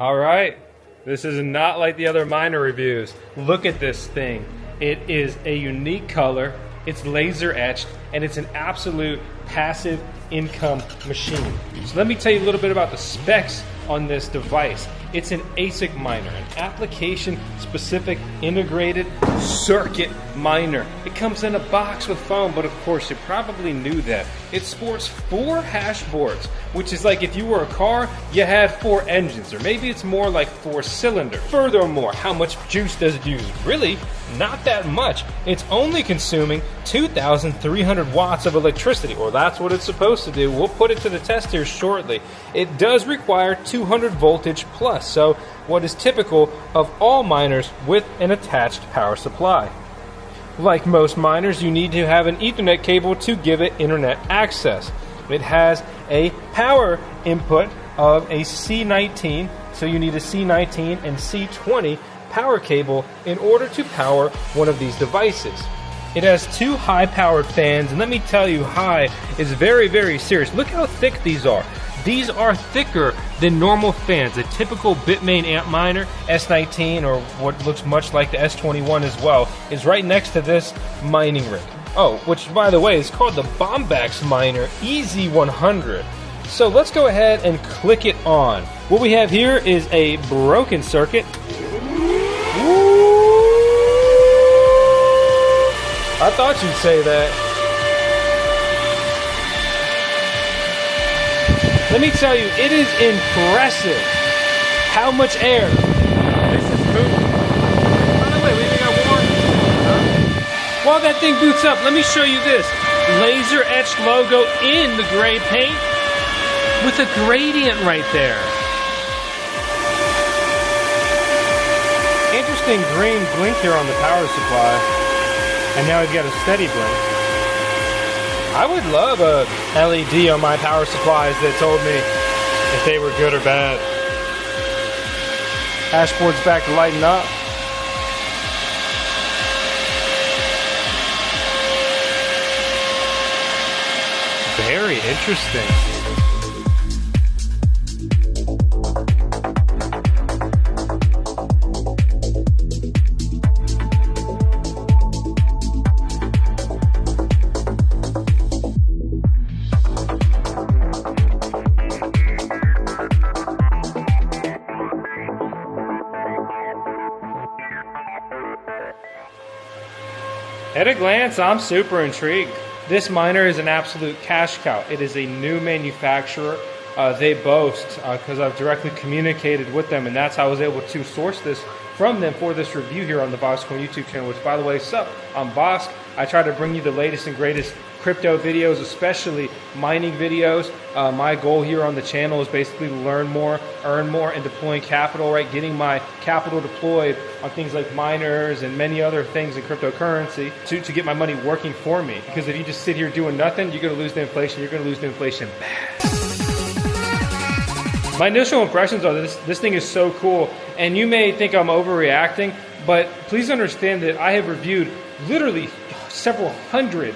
All right, this is not like the other miner reviews. Look at this thing. It is a unique color, it's laser etched, and it's an absolute passive income machine. So let me tell you a little bit about the specs on this device. It's an ASIC miner, an application-specific integrated circuit miner. It comes in a box with foam, but of course you probably knew that. It sports 4 hash boards, which is like if you were a car, you had 4 engines, or maybe it's more like 4 cylinders. Furthermore, how much juice does it use? Really, not that much. It's only consuming 2,300 watts of electricity, or that's what it's supposed to do. We'll put it to the test here shortly. It does require 200 voltage plus, so what is typical of all miners with an attached power supply. Like most miners, you need to have an Ethernet cable to give it internet access. It has a power input of a C19, so you need a C19 and C20 power cable in order to power one of these devices. It has 2 high-powered fans, and let me tell you, high is very, very serious. Look how thick these are. These are thicker than normal fans. A typical Bitmain amp miner, S19, or what looks much like the S21 as well, is right next to this mining rig. Oh, which, by the way, is called the Bombax Miner EZ100. So let's go ahead and click it on. What we have here is a broken circuit. I thought you'd say that. Let me tell you, it is impressive how much air this is moving. By the way, we even got one. While that thing boots up, let me show you this. Laser etched logo in the gray paint with a gradient right there. Interesting green blink here on the power supply. And now we've got a steady blink. I would love a LED on my power supplies that told me if they were good or bad. Dashboard's back to lighting up. Very interesting. At a glance, I'm super intrigued. This miner is an absolute cash cow. It is a new manufacturer. They boast, because I've directly communicated with them, and that's how I was able to source this from them for this review here on the VoskCoin YouTube channel, which, by the way, sup, I'm Vosk. I try to bring you the latest and greatest crypto videos, especially mining videos. My goal here on the channel is basically to learn more, earn more, and deploying capital, right? Getting my capital deployed on things like miners and many other things in cryptocurrency to get my money working for me. Because if you just sit here doing nothing, you're going to lose the inflation. You're going to lose the inflation bad. My initial impressions are this thing is so cool, and you may think I'm overreacting, but please understand that I have reviewed literally several hundred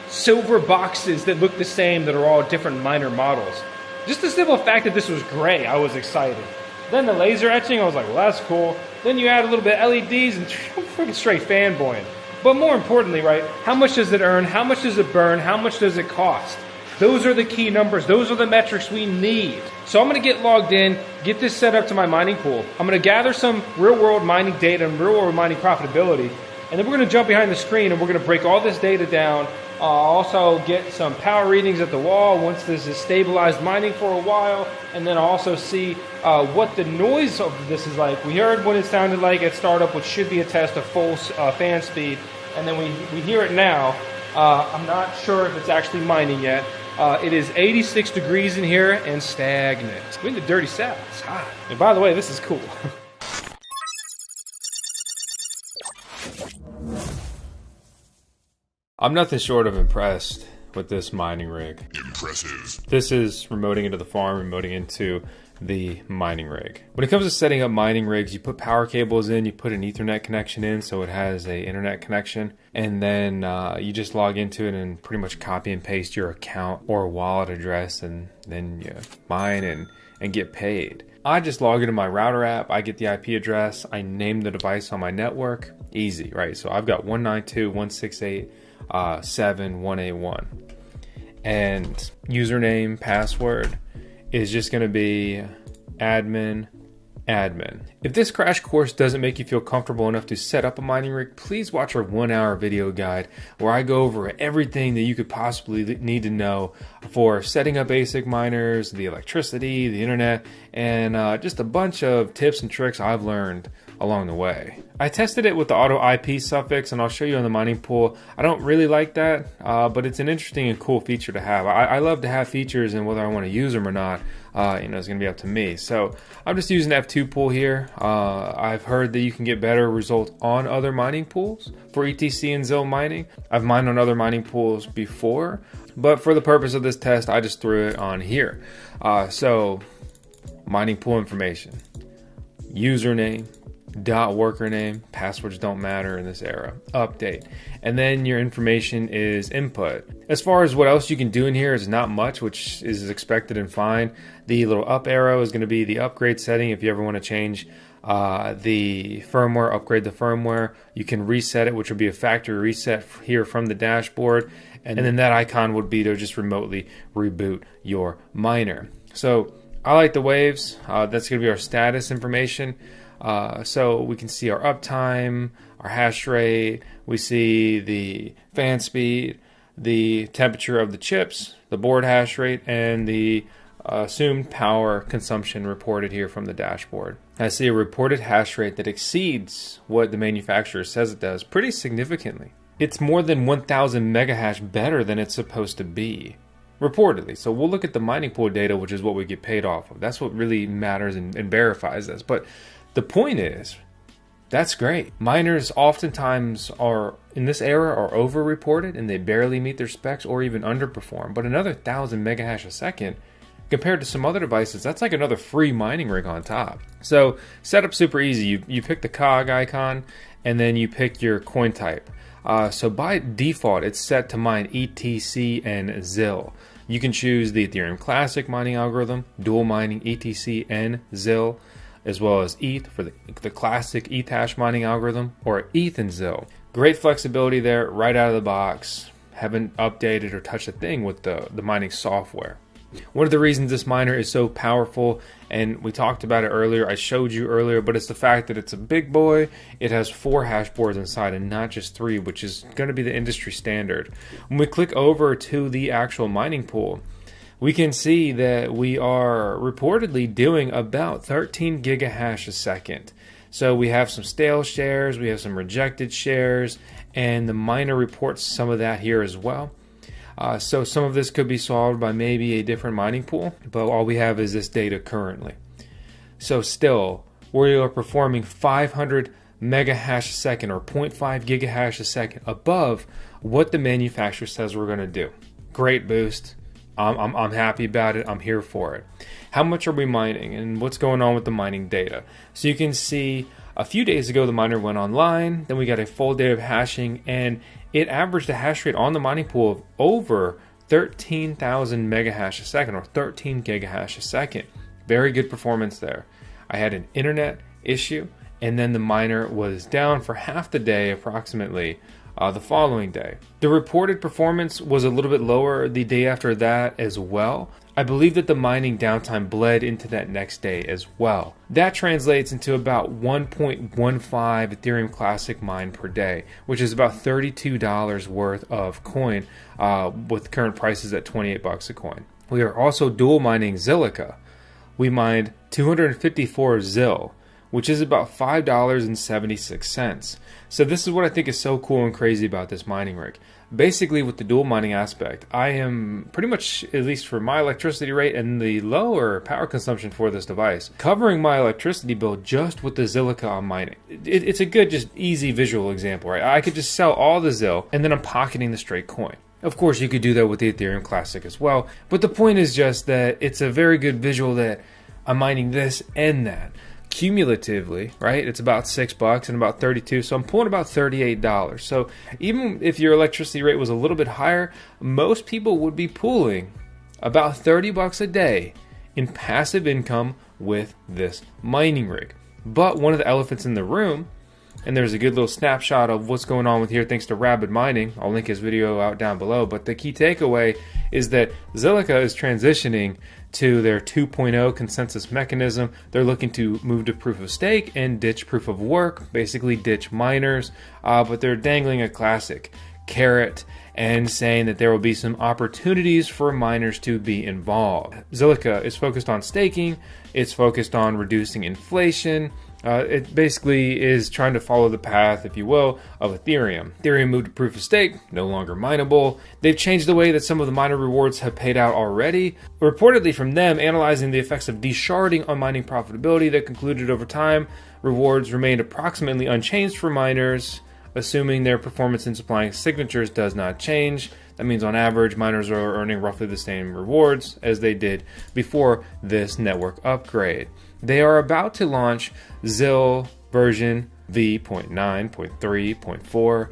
silver boxes that look the same that are all different miner models. Just the simple fact that this was gray, I was excited. Then the laser etching, I was like, well, that's cool. Then you add a little bit of LEDs and freaking straight fanboying. But more importantly, right, how much does it earn? How much does it burn? How much does it cost? Those are the key numbers. Those are the metrics we need. So I'm going to get logged in, get this set up to my mining pool. I'm going to gather some real-world mining data and real-world mining profitability, and then we're going to jump behind the screen and we're going to break all this data down. Also get some power readings at the wall once this is stabilized mining for a while, and then also see what the noise of this is like. We heard what it sounded like at startup, which should be a test of full fan speed, and then we hear it now. I'm not sure if it's actually mining yet. It is 86 degrees in here and stagnant. We're in the dirty south. It's hot. And by the way, this is cool. I'm nothing short of impressed with this mining rig. Impressive. This is remoting into the farm, remoting into the mining rig. When it comes to setting up mining rigs, you put power cables in, you put an Ethernet connection in so it has a internet connection, and then you just log into it and pretty much copy and paste your account or wallet address, and then you mine and get paid. I just log into my router app, I get the IP address, I name the device on my network. Easy, right? So I've got 192.168.7.181. And username, password is just going to be admin. If this crash course doesn't make you feel comfortable enough to set up a mining rig, please watch our 1-hour video guide where I go over everything that you could possibly need to know for setting up ASIC miners, the electricity, the internet, and just a bunch of tips and tricks I've learned along the way. I tested it with the auto IP suffix, and I'll show you on the mining pool. I don't really like that, but it's an interesting and cool feature to have. I love to have features, and whether I want to use them or not, it's going to be up to me. So I'm just using F2 pool here. I've heard that you can get better results on other mining pools for ETC and ZIL mining. I've mined on other mining pools before, but for the purpose of this test, I just threw it on here. So mining pool information, username, .worker name, passwords don't matter in this era, update, and then your information is input. As far as what else you can do in here is not much, which is expected and fine. The little up arrow is going to be the upgrade setting if you ever want to change the firmware, upgrade the firmware. You can reset it, which will be a factory reset here from the dashboard, and then that icon would be to just remotely reboot your miner. So I like the waves. That's going to be our status information. So we can see our uptime, our hash rate, we see the fan speed, the temperature of the chips, the board hash rate, and the assumed power consumption reported here from the dashboard. I see a reported hash rate that exceeds what the manufacturer says it does pretty significantly. It's more than 1,000 megahash better than it's supposed to be, reportedly. So we'll look at the mining pool data, which is what we get paid off of. That's what really matters and verifies this. But the point is, that's great. Miners oftentimes are, in this era, are over-reported and they barely meet their specs or even underperform. But another 1,000 megahash a second, compared to some other devices, that's like another free mining rig on top. So setup's super easy. You pick the cog icon and then you pick your coin type. So by default, it's set to mine ETC and ZIL. You can choose the Ethereum Classic mining algorithm, dual mining ETC and ZIL, as well as ETH for the classic ETH hash mining algorithm, or ETH and ZIL. Great flexibility there right out of the box. Haven't updated or touched a thing with the mining software. One of the reasons this miner is so powerful, and we talked about it earlier, I showed you earlier, but it's the fact that it's a big boy. It has 4 hash boards inside and not just 3, which is going to be the industry standard. When we click over to the actual mining pool, we can see that we are reportedly doing about 13 gigahash a second. So we have some stale shares, we have some rejected shares, and the miner reports some of that here as well. So some of this could be solved by maybe a different mining pool, but all we have is this data currently. So still, we are performing 500 megahash a second, or 0.5 gigahash a second above what the manufacturer says we're going to do. Great boost. I'm happy about it. I'm here for it. How much are we mining and what's going on with the mining data? So you can see a few days ago the miner went online, then we got a full day of hashing, and it averaged a hash rate on the mining pool of over 13,000 megahash a second, or 13 gigahash a second. Very good performance there. I had an internet issue, and then the miner was down for half the day approximately the following day. The reported performance was a little bit lower the day after that as well. I believe that the mining downtime bled into that next day as well. That translates into about 1.15 Ethereum Classic mine per day, which is about $32 worth of coin with current prices at 28 bucks a coin. We are also dual mining Zilliqa. We mined 254 ZIL, which is about $5.76. So this is what I think is so cool and crazy about this mining rig. Basically, with the dual mining aspect, I am pretty much, at least for my electricity rate and the lower power consumption for this device, covering my electricity bill just with the Zilliqa I'm mining. It's a good, just easy visual example, right? I could just sell all the ZIL and then I'm pocketing the straight coin. Of course, you could do that with the Ethereum Classic as well, but the point is just that it's a very good visual that I'm mining this and that. Cumulatively, right, it's about $6 and about 32, so I'm pulling about $38. So even if your electricity rate was a little bit higher, most people would be pulling about $30 a day in passive income with this mining rig. But one of the elephants in the room, and there's a good little snapshot of what's going on with here thanks to Rabid Mining. I'll link his video out down below. But the key takeaway is that Zilliqa is transitioning to their 2.0 consensus mechanism. They're looking to move to proof of stake and ditch proof of work, basically ditch miners. But they're dangling a classic carrot and saying that there will be some opportunities for miners to be involved. Zilliqa is focused on staking. It's focused on reducing inflation. It basically is trying to follow the path, if you will, of Ethereum. Ethereum moved to proof of stake, no longer mineable. They've changed the way that some of the miner rewards have paid out already. Reportedly from them, analyzing the effects of desharding on mining profitability, that concluded over time, rewards remained approximately unchanged for miners, assuming their performance in supplying signatures does not change. That means on average, miners are earning roughly the same rewards as they did before this network upgrade. They are about to launch ZIL version v.9.3.4,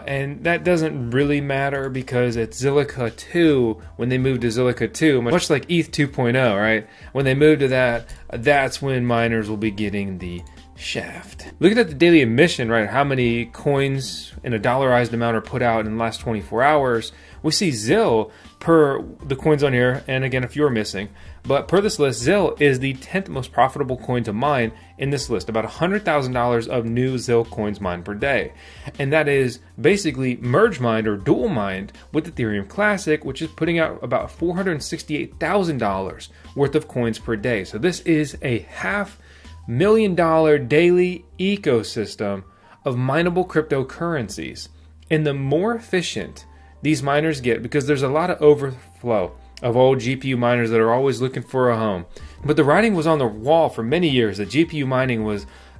and that doesn't really matter because it's Zilliqa 2. When they move to Zilliqa 2, much like ETH 2.0, right? When they move to that, that's when miners will be getting the shaft. Looking at the daily emission, right, how many coins in a dollarized amount are put out in the last 24 hours, we see ZIL per the coins on here, and again, if you're missing, but per this list, ZIL is the 10th most profitable coin to mine in this list, about $100,000 of new ZIL coins mined per day. And that is basically merge mined or dual mined with Ethereum Classic, which is putting out about $468,000 worth of coins per day. So this is a $500,000 daily ecosystem of mineable cryptocurrencies. And the more efficient these miners get, because there's a lot of overflow of old GPU miners that are always looking for a home. But the writing was on the wall for many years that GPU mining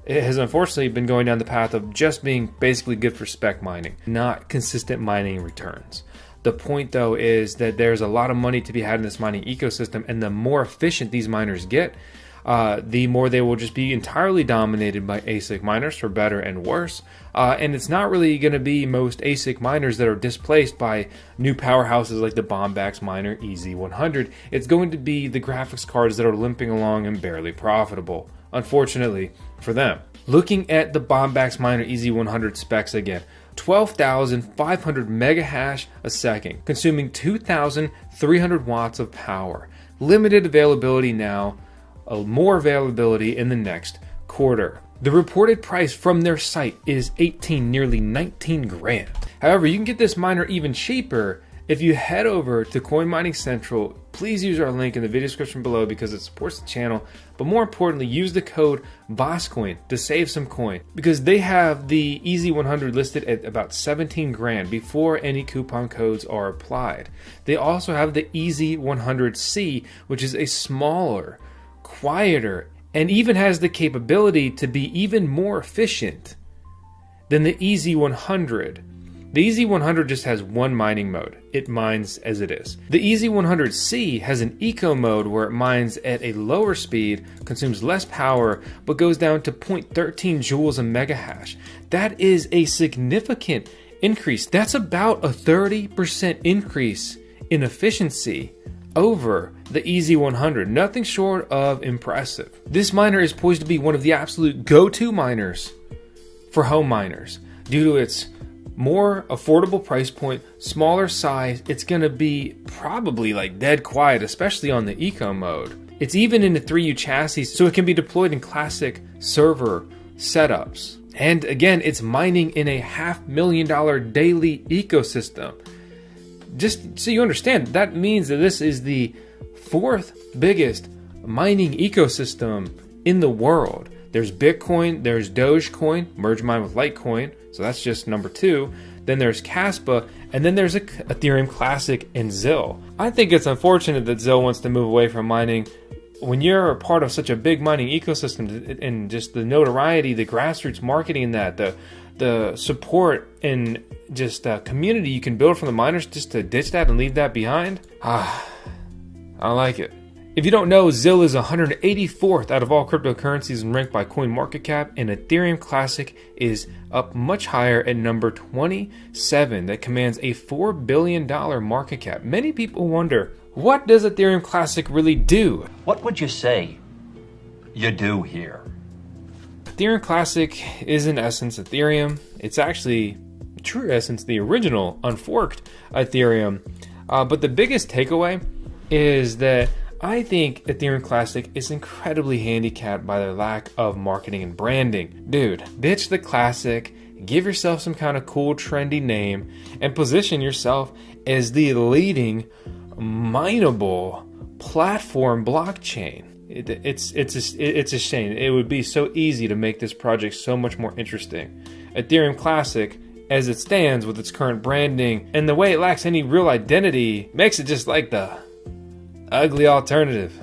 has unfortunately been going down the path of just being basically good for spec mining, not consistent mining returns. The point though is that there's a lot of money to be had in this mining ecosystem, and the more efficient these miners get, the more they will just be entirely dominated by ASIC miners, for better and worse. And it's not really going to be most ASIC miners that are displaced by new powerhouses like the Bombax miner EZ100. It's going to be the graphics cards that are limping along and barely profitable, unfortunately for them. Looking at the Bombax miner EZ100 specs again, 12,500 megahash a second, consuming 2,300 watts of power. Limited availability now, more availability in the next quarter. The reported price from their site is 18, nearly 19 grand. However, you can get this miner even cheaper if you head over to Coin Mining Central. Please use our link in the video description below because it supports the channel. But more importantly, use the code BOSSCOIN to save some coin, because they have the EZ100 listed at about 17 grand before any coupon codes are applied. They also have the EZ100C, which is a smaller, quieter, and even has the capability to be even more efficient than the EZ100. The EZ100 just has one mining mode. It mines as it is. The EZ100C has an eco mode where it mines at a lower speed, consumes less power, but goes down to 0.13 joules a megahash. That is a significant increase. That's about a 30% increase in efficiency over the EZ100. Nothing short of impressive. This miner is poised to be one of the absolute go-to miners for home miners due to its more affordable price point, smaller size. It's going to be probably like dead quiet, especially on the eco mode. It's even in the 3U chassis, so it can be deployed in classic server setups. And again, it's mining in a $500,000 daily ecosystem. Just so you understand, that means that this is the fourth biggest mining ecosystem in the world. There's Bitcoin, there's Dogecoin, merge mine with Litecoin, so that's just number 2. Then there's Caspa, and then there's Ethereum Classic and ZIL. I think it's unfortunate that ZIL wants to move away from mining. When you're a part of such a big mining ecosystem, and just the notoriety, the grassroots marketing in that, the support and just community you can build from the miners, just to ditch that and leave that behind, I don't like it. If you don't know, ZIL is 184th out of all cryptocurrencies and ranked by CoinMarketCap, and Ethereum Classic is up much higher at number 27 that commands a $4 billion market cap. Many people wonder, what does Ethereum Classic really do? What would you say you do here? Ethereum Classic is in essence Ethereum. It's actually, true essence, the original unforked Ethereum. But the biggest takeaway is that I think Ethereum Classic is incredibly handicapped by their lack of marketing and branding. Dude, ditch the Classic, give yourself some kind of cool, trendy name, and position yourself as the leading mineable platform blockchain. It's a shame. It would be so easy to make this project so much more interesting. Ethereum Classic, as it stands with its current branding and the way it lacks any real identity, makes it just like the ugly alternative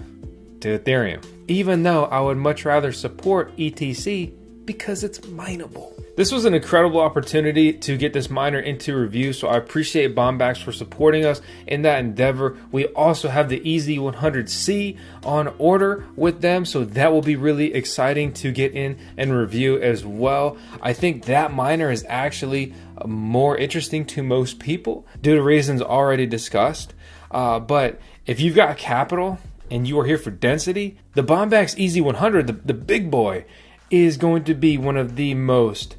to Ethereum. Even though I would much rather support ETC because it's mineable. This was an incredible opportunity to get this miner into review, so I appreciate Bombax for supporting us in that endeavor. We also have the EZ100C on order with them, so that will be really exciting to get in and review as well. I think that miner is actually more interesting to most people due to reasons already discussed. But if you've got capital and you are here for density, the Bombax EZ100, the big boy, is going to be one of the most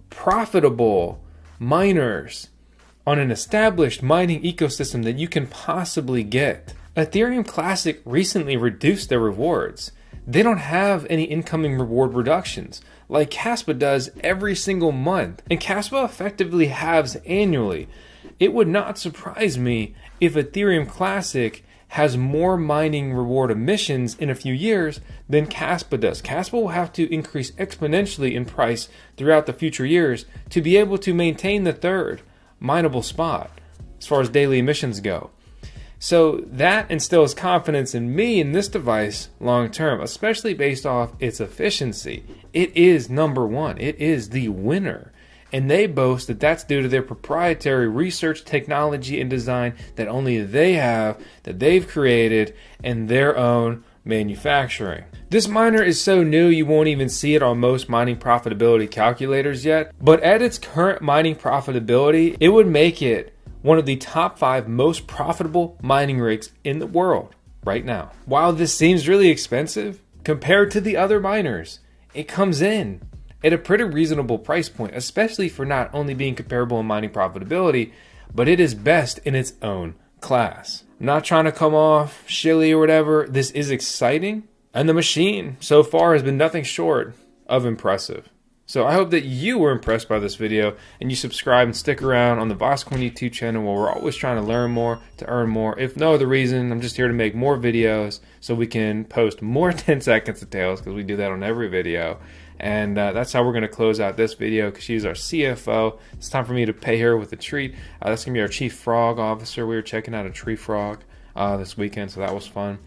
profitable miners on an established mining ecosystem that you can possibly get. Ethereum Classic recently reduced their rewards. They don't have any incoming reward reductions like Caspa does every single month, and Caspa effectively halves annually. It would not surprise me if Ethereum Classic has more mining reward emissions in a few years than Caspa does. Caspa will have to increase exponentially in price throughout the future years to be able to maintain the third mineable spot as far as daily emissions go. So that instills confidence in me in this device long term, especially based off its efficiency. It is number one. It is the winner. And they boast that that's due to their proprietary research, technology, and design that only they have, that they've created, and their own manufacturing. This miner is so new you won't even see it on most mining profitability calculators yet, but at its current mining profitability, it would make it one of the top 5 most profitable mining rigs in the world right now. While this seems really expensive, compared to the other miners, it comes in at a pretty reasonable price point, especially for not only being comparable in mining profitability, but it is best in its own class. I'm not trying to come off shilly or whatever. This is exciting, and the machine so far has been nothing short of impressive. So I hope that you were impressed by this video and you subscribe and stick around on the VoxCoin YouTube channel where we're always trying to learn more, to earn more. If no other reason, I'm just here to make more videos so we can post more 10 seconds of tails, because we do that on every video. And that's how we're going to close out this video, because she's our CFO. It's time for me to pay her with a treat. That's going to be our Chief Frog Officer. We were checking out a tree frog this weekend, so that was fun.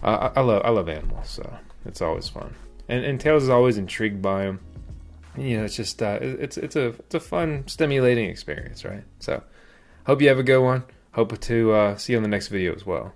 I love animals, so it's always fun. And Tails is always intrigued by them. You know, it's just it's a fun, stimulating experience, right? So hope you have a good one. Hope to see you on the next video as well.